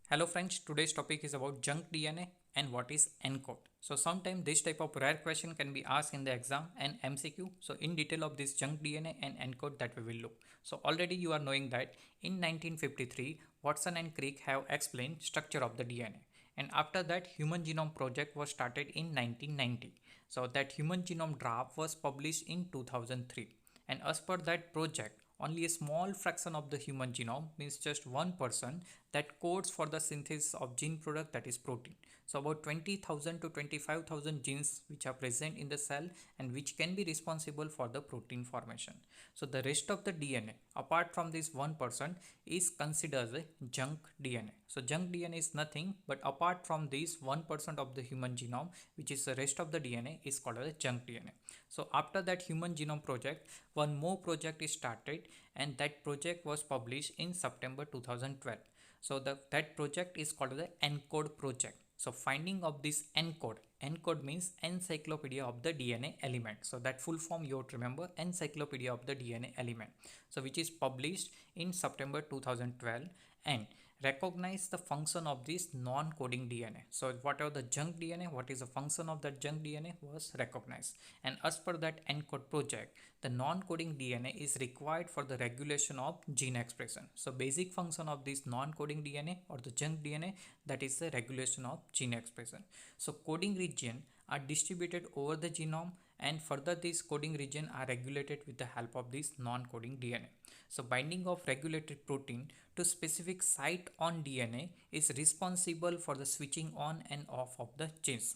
Hello friends, today's topic is about junk DNA and what is ENCODE. So sometimes this type of rare question can be asked in the exam and MCQ. So in detail of this junk DNA and ENCODE that we will look. So already you are knowing that in 1953, Watson and Crick have explained structure of the DNA. And after that, Human Genome Project was started in 1990. So that Human Genome Draft was published in 2003. And as per that project, only a small fraction of the human genome, means just 1%, that codes for the synthesis of gene product, that is protein. So about 20,000 to 25,000 genes which are present in the cell and which can be responsible for the protein formation. So the rest of the DNA apart from this 1% is considered as a junk DNA. So junk DNA is nothing but apart from this 1% of the human genome, which is the rest of the DNA, is called as junk DNA. So after that Human Genome Project, one more project is started, and that project was published in September 2012. So that project is called the ENCODE project. So finding of this ENCODE means Encyclopedia of the DNA Element. So that full form you have to remember, Encyclopedia of the DNA Element. So which is published in September 2012 and recognize the function of this non-coding DNA. So whatever the junk DNA, what is the function of that junk DNA was recognized. And as per that ENCODE project, the non-coding DNA is required for the regulation of gene expression. So basic function of this non-coding DNA or the junk DNA, that is the regulation of gene expression. So coding region are distributed over the genome, and further these coding region are regulated with the help of this non-coding DNA. So binding of regulated protein to specific site on DNA is responsible for the switching on and off of the genes,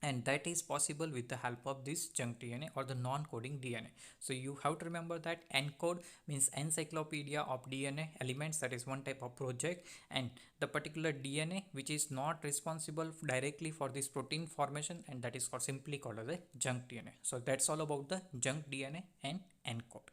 and that is possible with the help of this junk DNA or the non-coding DNA. So you have to remember that ENCODE means Encyclopedia of DNA Elements, that is one type of project, and the particular DNA which is not responsible directly for this protein formation, and that is simply called as a junk DNA. So that's all about the junk DNA and ENCODE.